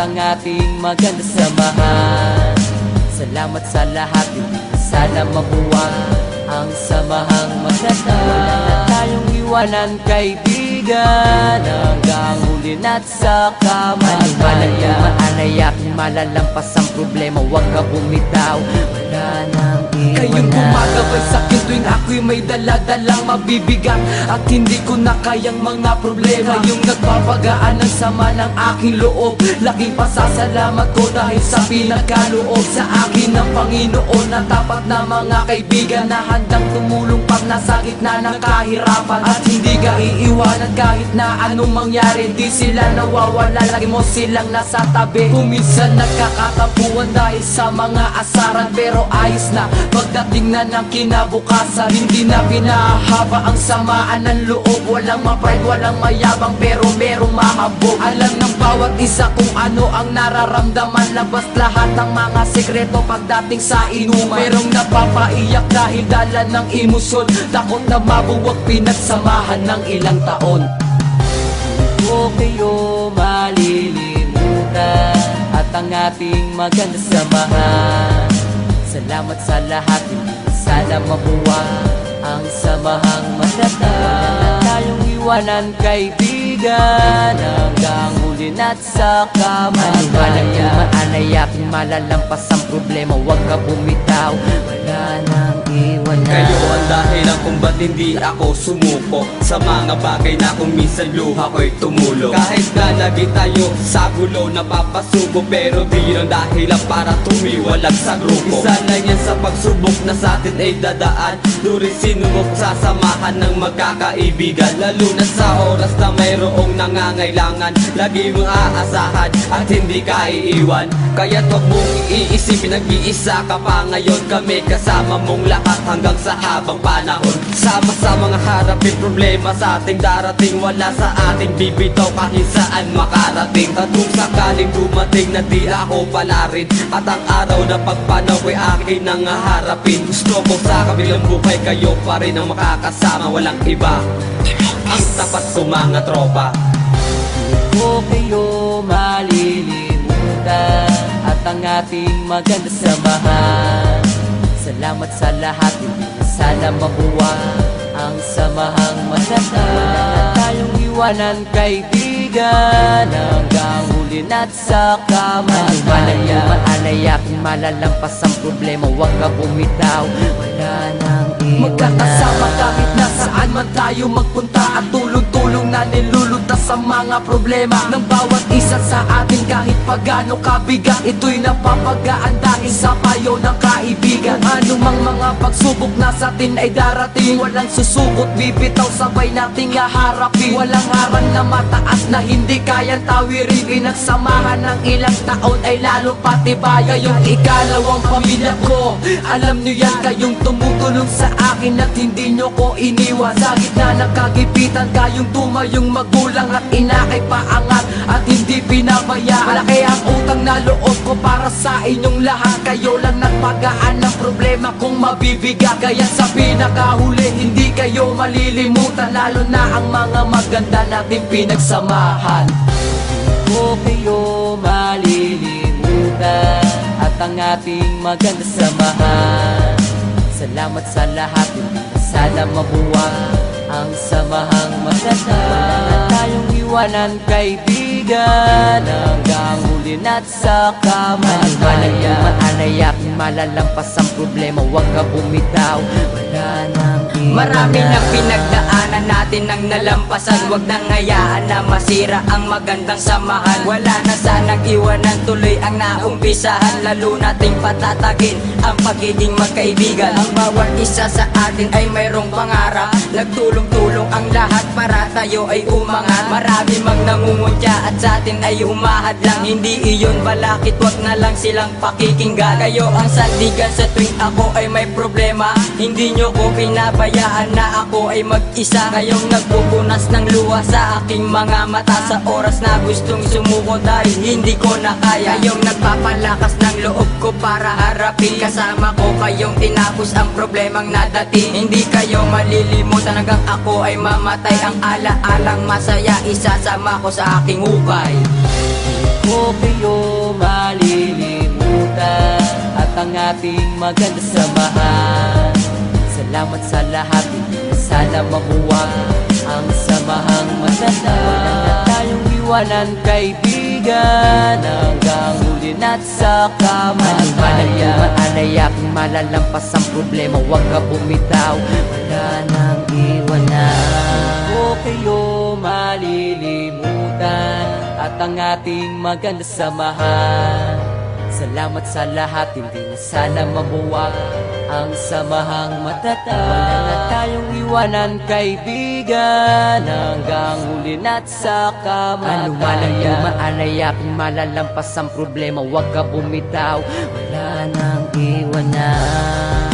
ang ating maganda samahan. Salamat sa lahat, hindi na sana mabuwang ang samahang maganda. Wala na tayong iwanan kaibigan, hanggang huli na't sa kamatayan. Maanay aking malalampas ang problema, huwag ka bumitaw, wala nang iwanan. Kayong gumagabay sa'kin tuwing ako'y may daladalang mabibigat, at hindi ko na kayang mga problema. Yung nagpapagaan ng sama ng aking loob, laking pasasalamat ko dahil sa pinagkaloob sa akin ng Panginoon na tapat na mga kaibigan na handang tumulong pag nasa gitna ng kahirapan, at hindi ka iiwanan kahit na anong mangyari. Di sila nawawala, lagi mo silang nasa tabi. Kung minsan nagkakatampuan dahil sa mga asaran, pero ayos na pagdating na ng kinabukasan. Hindi na pinahaba ang samaan ng loob, walang ma-pride, walang mayabang, pero merong mahabog. Alam ng bawat isa kung ano ang nararamdaman, labas lahat ng mga sekreto pagdating sa inuman. Merong napapaiyak dahil dala ng emosyon, takot na mabuwag pinagsamahan ng ilang taon. Hindi ko kayo malilimutan, at ang ating maganda samahan. Salamat sa lahat, hindi na sana mabuwang ang samahang maganda. Wala na tayong iwanan kaibigan, hanggang huli na't sa kamatayan. Maanay aking malalampas ang problema, huwag ka bumitaw, wala nang iwanan. Kayo ang dahilan kung ba't hindi ako sumuko sa mga bagay na kung minsan luha ko'y tumulo. Kahit na lagi tayo sa gulo napapasubo, pero di yun ang dahilan para tumiwalag sa grupo. Isa lang yan sa pagsubok na sa atin ay dadaan, durin sinubok sa samahan ng magkakaibigan. Lalo na sa oras na mayroong nangangailangan, lagi mong aasahan at hindi ka iiwan. Kaya't wag mong iisipin, nag-iisa ka pa ngayon. Kami kasama mong lahat hanggang sa habang panahon. Sama-sama nga harapin problema sa ating darating, wala sa ating bibitaw kahit saan makarating. At kung sakaling dumating na di ako pala rin, at ang araw na pagpanaw ay akin nang harapin. Gusto ko sa kabilang buhay kayo pa rin ang makakasama, walang iba ang tapat ko mga tropa. Hindi ko kayo malilimutan, at ang ating maganda samahan. Salamat sa lahat, hindi na sana mabuwang ang samahang maganda. Wala na tayong iwanan kaibigan, hanggang huli na't sa kamatayan. Maanay aking malalampas ang problema, huwag ka bumitaw, wala nang iwanan. Magkakasama kahit nasaan man tayo magpunta, at tulong-tulong na nilulutas sa mga problema ng bawat isa sa atin. Kahit pagano kabigat, ito'y napapagaan dahil sa payo ng kaibigan. Kung anumang mga pagsubok na sa atin ay darating, walang susukot, bibitaw, sabay nating haharapin. Walang harang na mataas na hindi kayang tawirin. Pinagsamahan ng ilang taon ay lalo patibay. Kayong ikalawang pamilya ko, alam nyo yan, kayong tumutulong sa akin at hindi nyo ko iniwan. Sa gitna ng kagipitan, kayong tumayong magulang at inakay paangat at hindi pinabayaan. Malaki ang utang na loob ko para sa inyong lahat. Kayo lang nagpagaan ng problema kung mabibigat. Kaya sa pinakahuli, hindi kayo malilimutan, lalo na ang mga maganda nating pinagsamahan. Hindi ko kayo malilimutan, at ang ating maganda samahan. Salamat sa lahat, hindi na sana mabuwang ang samahang maganda. Wala na tayong iwanan kaibigan, hanggang huli na't sa kamatayan. Maanay aking malalampas ang problema, huwag ka bumitaw, wala nang iwanan. Marami nang pinagdaanan natin nang nalampasan, wag nang hayaan na masira ang magandang samahan. Wala na sanang iwanan, tuloy ang naumpisahan, lalo nating patatagin ang pagiging magkaibigan. Ang bawat isa sa atin ay mayroong pangarap, nagtulong-tulong ang lahat para tayo ay umangat. Marami mang nangunguntya at sa atin ay humahad lang, hindi iyon balakit, wag na lang silang pakikinggan. Kayo ang sandigan sa tuwing ako ay may problema, hindi nyo ko pinabayaan na ako ay mag-isa. Kayong nagpupunas ng luha sa aking mga mata sa oras na gustong sumuko dahil hindi ko na kaya. Kayong nagpapalakas ng loob ko para harapin, kasama ko kayong tinapos ang problemang nadating. Hindi kayo malilimutan hanggang ako ay mamatay, ang ala-alang masaya isasama ko sa aking hukay. Hindi ko kayo ang ating maganda samahan. Salamat sa lahat, hindi na sana mabuwag ang samahang maganda. Wala na tayong iwanan, kaibigan, hanggang huli na't sa kamatayan. Anay aking malalampas ang problema, huwag ka bumitaw, wala nang iwanan. O kayo malilimutan at ang ating maganda samahan. Salamat sa lahat, hindi na sana mabuwag ang samahang matatag. Wala na tayong iwanan, kaibigan, hanggang huli na't sa kamatayan. Ano man ang dumaan ay aking malalampas ang problema, huwag ka bumitaw, wala nang iwanan.